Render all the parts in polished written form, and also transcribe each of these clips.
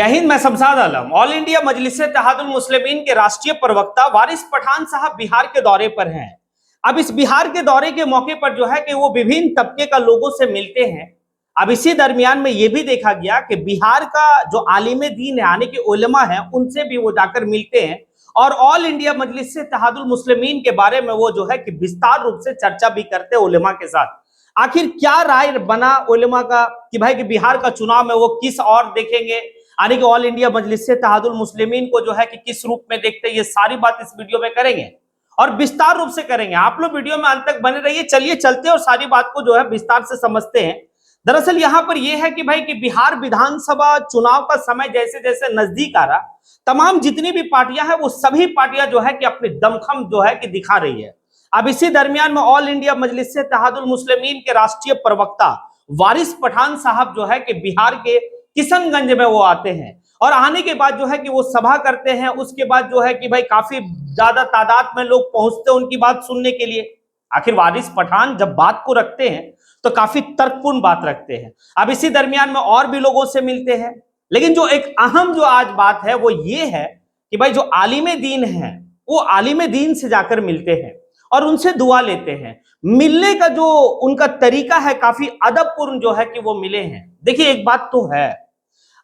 जय हिंद। मैं शमशाद आलम। All India Majlis-e-Ittehadul मुस्लिमीन के राष्ट्रीय प्रवक्ता वारिस पठान साहब बिहार के दौरे पर हैं। अब इस बिहार के दौरे के मौके पर जो है कि वो विभिन्न तबके का लोगों से मिलते हैं। अब इसी दरमियान में ये भी देखा गया कि बिहार का जो आलिम दीन है यानी कि उलमा है, उनसे भी वो जाकर मिलते हैं और ऑल इंडिया मजलिस-ए-इत्तेहादुल मुस्लिमीन के बारे में वो जो है कि विस्तार रूप से चर्चा भी करते हैं उलमा के साथ। आखिर क्या राय बना उलमा का कि भाई कि बिहार का चुनाव में वो किस और देखेंगे, यानी कि ऑल इंडिया मजलिस-ए-इत्तेहादुल मुस्लिमीन को जो है कि किस रूप में देखते हैं, ये सारी बात इस वीडियो में करेंगे और विस्तार रूप से करेंगे। आप लोग वीडियो में अंत तक बने रहिए। चलिए चलते हैं और सारी बात को जो है विस्तार से समझते हैं। दरअसल यहां पर यह है कि भाई कि बिहार विधानसभा चुनाव का समय जैसे जैसे नजदीक आ रहा, तमाम जितनी भी पार्टियां हैं वो सभी पार्टियां जो है कि अपनी दमखम जो है कि दिखा रही है। अब इसी दरमियान में ऑल इंडिया मजलिस-ए-इत्तेहादुल मुस्लिमीन के राष्ट्रीय प्रवक्ता वारिस पठान साहब जो है कि बिहार के किशनगंज में वो आते हैं और आने के बाद जो है कि वो सभा करते हैं। उसके बाद जो है कि भाई काफी ज्यादा तादाद में लोग पहुंचते हैं उनकी बात सुनने के लिए। आखिर वारिस पठान जब बात को रखते हैं तो काफी तर्कपूर्ण बात रखते हैं। अब इसी दरमियान में और भी लोगों से मिलते हैं, लेकिन जो एक अहम जो आज बात है वो ये है कि भाई जो आलिम दीन है वो आलिम दीन से जाकर मिलते हैं और उनसे दुआ लेते हैं। मिलने का जो उनका तरीका है काफी अदबपूर्ण जो है कि वो मिले हैं। देखिए एक बात तो है,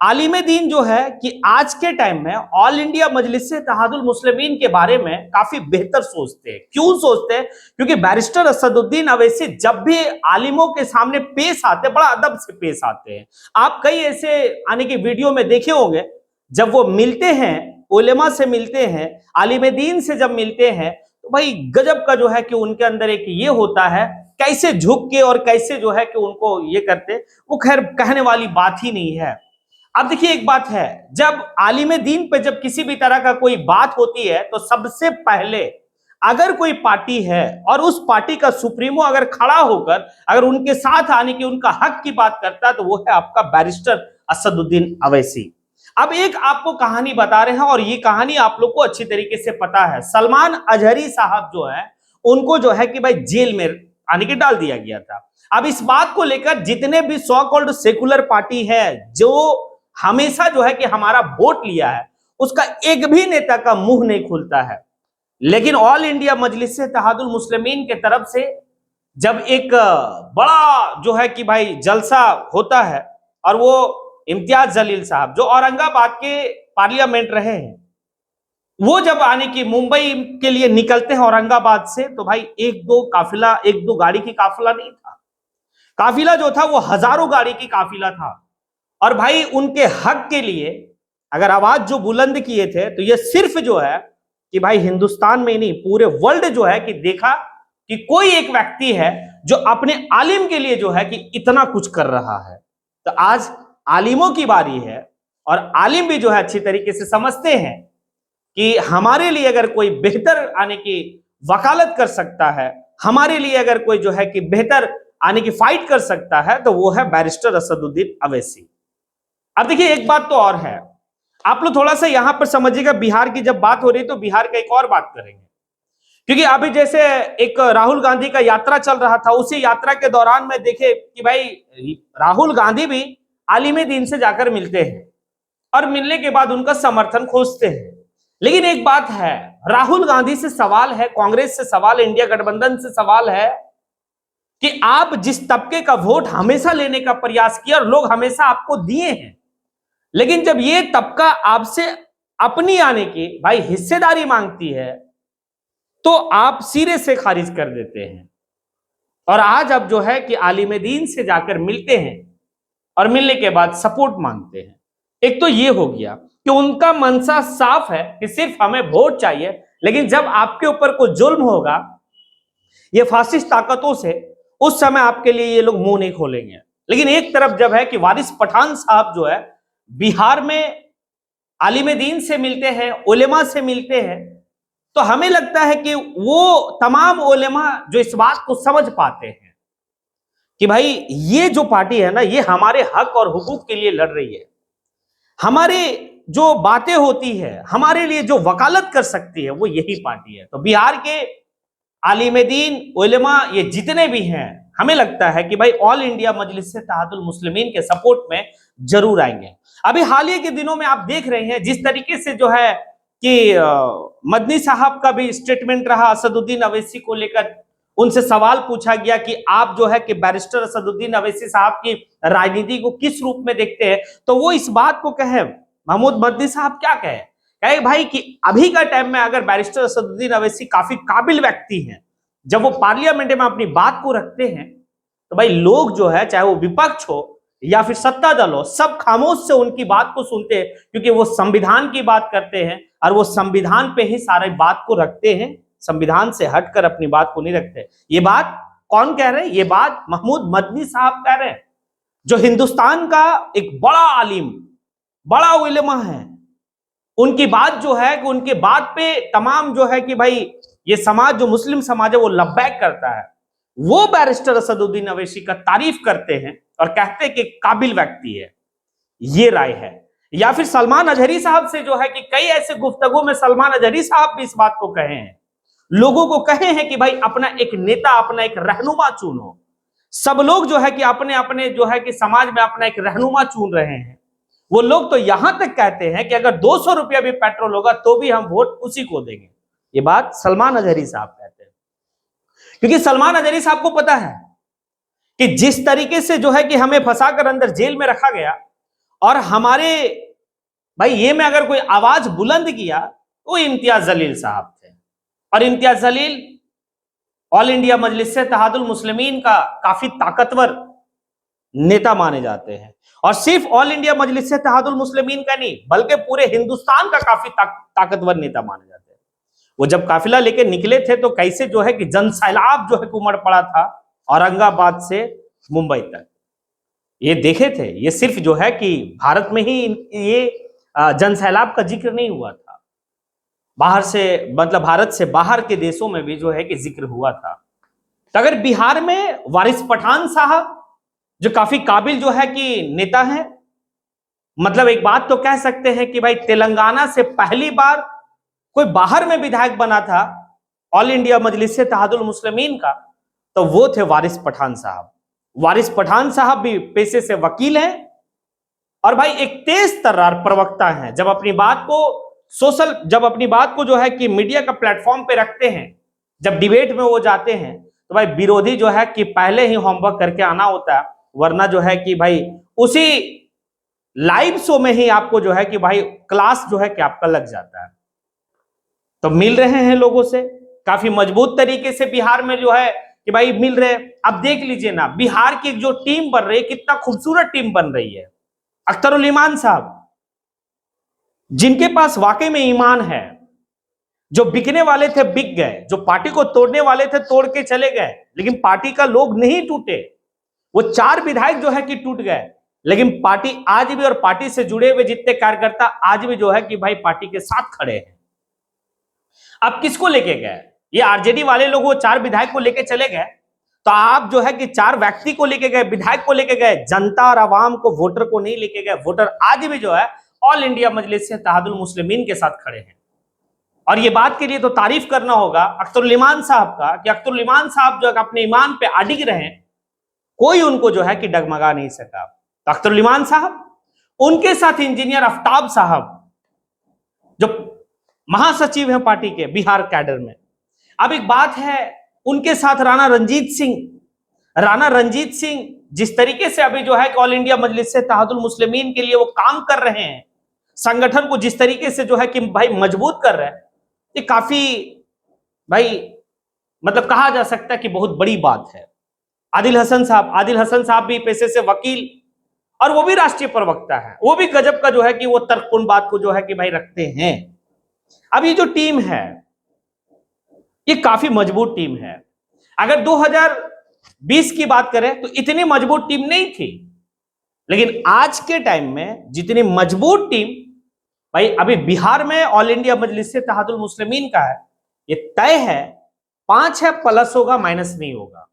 आलिम दीन जो है कि आज के टाइम में ऑल इंडिया मजलिस-ए-इत्तेहादुल मुस्लिमीन के बारे में काफी बेहतर सोचते हैं। क्यों सोचते हैं? क्योंकि बैरिस्टर असदुद्दीन अवैसी जब भी आलिमों के सामने पेश आते हैं, बड़ा अदब से पेश आते हैं। आप कई ऐसे आने की वीडियो में देखे होंगे, जब वो मिलते हैं, उलेमा से मिलते हैं, आलिम दीन से जब मिलते हैं, तो भाई गजब का जो है कि उनके अंदर एक ये होता है, कैसे झुक के और कैसे जो है कि उनको ये करते, वो खैर कहने वाली बात ही नहीं है। अब देखिए एक बात है, जब आलिम दीन पे जब किसी भी तरह का कोई बात होती है तो सबसे पहले अगर कोई पार्टी है और उस पार्टी का सुप्रीमो अगर खड़ा होकर अगर उनके साथ आने की उनका हक की बात करता है तो वो है आपका बैरिस्टर असदुद्दीन अवैसी। अब एक आपको कहानी बता रहे हैं और ये कहानी आप लोग को अच्छी तरीके से पता है। सलमान अजहरी साहब जो है उनको जो है कि भाई जेल में आने के डाल दिया गया था। अब इस बात को लेकर जितने भी सो कॉल्ड सेकुलर पार्टी है जो हमेशा जो है कि हमारा वोट लिया है, उसका एक भी नेता का मुंह नहीं खुलता है। लेकिन ऑल इंडिया मजलिस-ए-इत्तेहादुल मुस्लिमीन के तरफ से जब एक बड़ा जो है कि भाई जलसा होता है और वो इम्तियाज जलील साहब जो औरंगाबाद के पार्लियामेंट रहे हैं, वो जब आने की मुंबई के लिए निकलते हैं औरंगाबाद से, तो भाई एक दो गाड़ी की काफिला नहीं था, काफिला जो था वो हजारों गाड़ी की काफिला था। और भाई उनके हक के लिए अगर आवाज जो बुलंद किए थे तो ये सिर्फ जो है कि भाई हिंदुस्तान में ही नहीं पूरे वर्ल्ड जो है कि देखा कि कोई एक व्यक्ति है जो अपने आलिम के लिए जो है कि इतना कुछ कर रहा है। तो आज आलिमों की बारी है और आलिम भी जो है अच्छी तरीके से समझते हैं कि हमारे लिए अगर कोई बेहतर आने की वकालत कर सकता है, हमारे लिए अगर कोई जो है कि बेहतर आने की फाइट कर सकता है तो वो है बैरिस्टर असदुद्दीन अवैसी। अब देखिए एक बात तो और है, आप लोग थोड़ा सा यहां पर समझिएगा। बिहार की जब बात हो रही है तो बिहार का एक और बात करेंगे, क्योंकि अभी जैसे एक राहुल गांधी का यात्रा चल रहा था, उसी यात्रा के दौरान में देखे कि भाई राहुल गांधी भी आलिम दीन से जाकर मिलते हैं और मिलने के बाद उनका समर्थन खोजते हैं। लेकिन एक बात है, राहुल गांधी से सवाल है, कांग्रेस से सवाल है, इंडिया गठबंधन से सवाल है कि आप जिस तबके का वोट हमेशा लेने का प्रयास किया और लोग हमेशा आपको दिए हैं, लेकिन जब ये तबका आपसे अपनी आने की भाई हिस्सेदारी मांगती है तो आप सिरे से खारिज कर देते हैं। और आज अब जो है कि आलिम दीन से जाकर मिलते हैं और मिलने के बाद सपोर्ट मांगते हैं। एक तो ये हो गया कि उनका मनसा साफ है कि सिर्फ हमें वोट चाहिए, लेकिन जब आपके ऊपर कोई जुल्म होगा ये फासिस्ट ताकतों से, उस समय आपके लिए ये लोग मुंह नहीं खोलेंगे। लेकिन एक तरफ जब है कि वारिस पठान साहब जो है बिहार में आलिम दीन से मिलते हैं, उलेमा से मिलते हैं, तो हमें लगता है कि वो तमाम उलेमा जो इस बात को समझ पाते हैं कि भाई ये जो पार्टी है ना, ये हमारे हक और हुकूक के लिए लड़ रही है। हमारे जो बातें होती है, हमारे लिए जो वकालत कर सकती है, वो यही पार्टी है। तो बिहार के आलिम दीन, उलेमा, ये जितने भी हैं, हमें लगता है कि भाई ऑल इंडिया मजलिस इत्तेहादुल मुस्लिमीन के सपोर्ट में जरूर आएंगे। अभी हाल ही के दिनों में आप देख रहे हैं जिस तरीके से जो है कि मदनी साहब का भी स्टेटमेंट रहा असदुद्दीन अवैसी को लेकर, उनसे सवाल पूछा गया कि आप जो है कि बैरिस्टर असदुद्दीन अवैसी साहब की राजनीति को किस रूप में देखते हैं, तो वो इस बात को कहे, महमूद मदनी साहब क्या कहे भाई कि अभी का टाइम में अगर बैरिस्टर असदुद्दीन अवैसी काफी काबिल व्यक्ति हैं, जब वो पार्लियामेंट में अपनी बात को रखते हैं तो भाई लोग जो है चाहे वो विपक्ष हो या फिर सत्ता दल हो, सब खामोश से उनकी बात को सुनते हैं, क्योंकि वो संविधान की बात करते हैं और वो संविधान पे ही सारे बात को रखते हैं, संविधान से हटकर अपनी बात को नहीं रखते। ये बात कौन कह रहे हैं? ये बात महमूद मदनी साहब कह रहे हैं, जो हिंदुस्तान का एक बड़ा आलिम, बड़ा उलेमा है। उनकी बात जो है कि उनके बात पे तमाम जो है कि भाई ये समाज, जो मुस्लिम समाज है, वो लब्बैक करता है। वो बैरिस्टर असदुद्दीन अवैसी का तारीफ करते हैं और कहते हैं कि काबिल व्यक्ति है। ये राय है। या फिर सलमान अजहरी साहब से जो है कि कई ऐसे गुफ्तगू में सलमान अजहरी साहब भी इस बात को कहे हैं, लोगों को कहे हैं कि भाई अपना एक नेता, अपना एक रहनुमा चुनो। सब लोग जो है कि अपने अपने जो है कि समाज में अपना एक रहनुमा चुन रहे हैं। वो लोग तो यहां तक कहते हैं कि अगर 200 रुपया भी पेट्रोल होगा तो भी हम वोट उसी को देंगे। ये बात सलमान अजहरी साहब कहते हैं, क्योंकि सलमान अजहरी साहब को पता है कि जिस तरीके से जो है कि हमें फंसाकर अंदर जेल में रखा गया, और हमारे भाई ये में अगर कोई आवाज बुलंद किया तो इम्तियाज जलील साहब थे। और इम्तियाज जलील ऑल इंडिया मजलिस इत्तेहादुल मुस्लिमीन का काफी ताकतवर नेता माने जाते हैं, और सिर्फ ऑल इंडिया मजलिस इत्तेहादुल मुस्लिमीन का नहीं बल्कि पूरे हिंदुस्तान का काफी ताकतवर नेता माने जाते हैं। वो जब काफिला लेके निकले थे तो कैसे जो है कि जनसैलाब जो है उमड़ पड़ा था औरंगाबाद से मुंबई तक, ये देखे थे। ये सिर्फ जो है कि भारत में ही ये जनसैलाब का जिक्र नहीं हुआ था, बाहर से मतलब भारत से बाहर के देशों में भी जो है कि जिक्र हुआ था। तो अगर बिहार में वारिस पठान साहब जो काफी काबिल जो है कि नेता हैं, मतलब एक बात तो कह सकते हैं कि भाई तेलंगाना से पहली बार कोई बाहर में विधायक बना था ऑल इंडिया मजलिस इत्तेहादुल मुस्लिमीन का, तो वो थे वारिस पठान साहब। वारिस पठान साहब भी पेशे से वकील हैं और भाई एक तेज तर्रार प्रवक्ता हैं। जब अपनी बात को जो है कि मीडिया का प्लेटफॉर्म पे रखते हैं, जब डिबेट में वो जाते हैं, तो भाई विरोधी जो है कि पहले ही होमवर्क करके आना होता है, वरना जो है कि भाई उसी लाइव शो में ही आपको जो है कि भाई क्लास जो है कि आपका लग जाता है। तो मिल रहे हैं लोगों से काफी मजबूत तरीके से बिहार में जो है कि भाई मिल रहे। अब देख लीजिए ना, बिहार की जो टीम बन रही है, कितना खूबसूरत टीम बन रही है। अख्तरुल ईमान साहब, जिनके पास वाकई में ईमान है, जो बिकने वाले थे बिक गए, जो पार्टी को तोड़ने वाले थे तोड़ के चले गए, लेकिन पार्टी का लोग नहीं टूटे। वो 4 विधायक जो है कि टूट गए, लेकिन पार्टी आज भी और पार्टी से जुड़े हुए जितने कार्यकर्ता आज भी जो है कि भाई पार्टी के साथ खड़े हैं। अब किसको लेके गए? ये आरजेडी वाले लोग वो 4 विधायक को लेके चले गए, तो आप जो है कि 4 व्यक्ति को लेके गए, विधायक को लेके गए, जनता और आवाम को, वोटर को नहीं लेके गए। वोटर आज भी जो है ऑल इंडिया मजलिस इत्तेहादुल मुस्लिमीन के साथ खड़े हैं। और ये बात के लिए तो तारीफ करना होगा अख्तरुल ईमान साहब का, कि अख्तरुल ईमान साहब जो अपने ईमान पे अडिग रहे, कोई उनको जो है कि डगमगा नहीं सका। तो अख्तरुल ईमान साहब, उनके साथ इंजीनियर आफ्ताब साहब जो महासचिव हैं पार्टी के बिहार कैडर में। अब एक बात है, उनके साथ राणा रंजीत सिंह जिस तरीके से अभी जो है ऑल इंडिया मजलिस इत्तेहादुल मुस्लिमीन के लिए वो काम कर रहे हैं, संगठन को जिस तरीके से जो है कि भाई मजबूत कर रहे हैं, ये काफी भाई मतलब कहा जा सकता है कि बहुत बड़ी बात है। आदिल हसन साहब भी पेशे से वकील और वो भी राष्ट्रीय प्रवक्ता है, वो भी गजब का जो है कि वो तर्कपूर्ण बात को जो है कि भाई रखते हैं। अब ये जो टीम है ये काफी मजबूत टीम है। अगर 2020 की बात करें तो इतनी मजबूत टीम नहीं थी, लेकिन आज के टाइम में जितनी मजबूत टीम भाई अभी बिहार में ऑल इंडिया मजलिस इत्तेहादुल मुस्लिमीन का है, ये तय है 5 है, प्लस होगा माइनस नहीं होगा।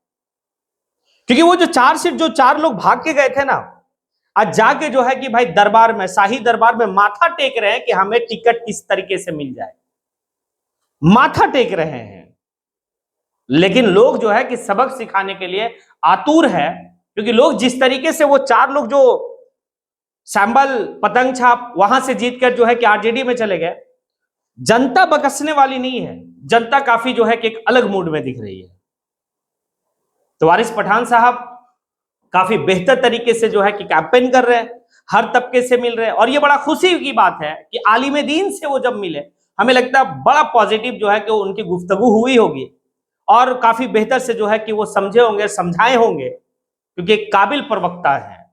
क्योंकि वो जो 4 सीट जो 4 लोग भाग के गए थे ना, आज जाके जो है कि भाई दरबार में, शाही दरबार में माथा टेक रहे हैं कि हमें टिकट किस तरीके से मिल जाए, माथा टेक रहे हैं। लेकिन लोग जो है कि सबक सिखाने के लिए आतुर है, क्योंकि लोग जिस तरीके से वो 4 लोग जो सैंबल पतंग छाप वहां से जीतकर जो है कि आरजेडी में चले गए, जनता बकसने वाली नहीं है। जनता काफी जो है कि एक अलग मूड में दिख रही है। तो वारिस पठान साहब काफी बेहतर तरीके से जो है कि कैंपेन कर रहे हैं, हर तबके से मिल रहे हैं, और ये बड़ा खुशी की बात है कि आलिम दीन से वो जब मिले, हमें लगता है बड़ा पॉजिटिव जो है कि उनकी गुफ्तगू हुई होगी, और काफी बेहतर से जो है कि वो समझे होंगे, समझाए होंगे, क्योंकि एक काबिल प्रवक्ता है।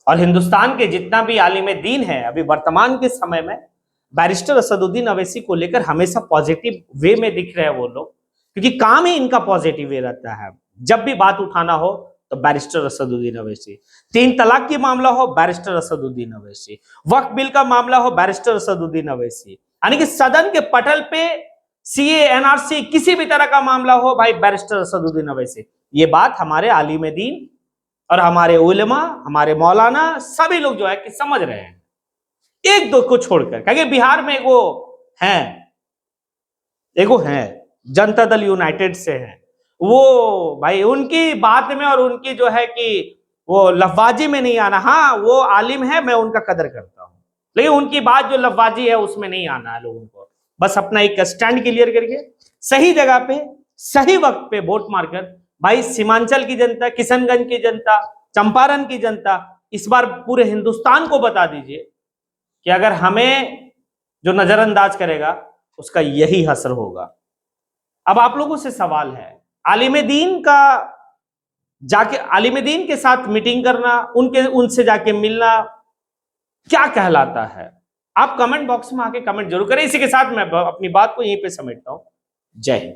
और हिंदुस्तान के जितना भी आलिम दीन है अभी वर्तमान के समय में, बैरिस्टर असदुद्दीन अवैसी को लेकर हमेशा पॉजिटिव वे में दिख रहे हैं वो लोग, क्योंकि काम ही इनका पॉजिटिव वे रहता है। जब भी बात उठाना हो तो बैरिस्टर असदुद्दीन अवैसी, 3 तलाक की मामला हो बैरिस्टर असदुद्दीन अवैसी, वक्फ बिल का मामला हो बैरिस्टर असदुद्दीन अवैसी, यानी कि सदन के पटल पे सीए एनआरसी किसी भी तरह का मामला हो, भाई बैरिस्टर असदुद्दीन अवैसी। ये बात हमारे आलिम दीन और हमारे उलेमा, हमारे मौलाना सभी लोग जो है कि समझ रहे हैं, एक दो को छोड़कर। क्योंकि बिहार में एगो है जनता दल यूनाइटेड से है, वो भाई उनकी बात में और उनकी जो है कि वो लफबाजी में नहीं आना। हाँ, वो आलिम है, मैं उनका कदर करता हूं, लेकिन उनकी बात जो लफबाजी है उसमें नहीं आना है लोगों को। बस अपना एक स्टैंड क्लियर करके सही जगह पे सही वक्त पे वोट मारकर, भाई सीमांचल की जनता, किशनगंज की जनता, चंपारण की जनता, इस बार पूरे हिंदुस्तान को बता दीजिए कि अगर हमें जो नजरअंदाज करेगा उसका यही असर होगा। अब आप लोगों से सवाल है, आलिम दीन का जाके आलिम दीन के साथ मीटिंग करना, उनसे जाके मिलना क्या कहलाता है? आप कमेंट बॉक्स में आके कमेंट जरूर करें। इसी के साथ मैं अपनी बात को यहीं पे समेटता हूं। जय हिंद।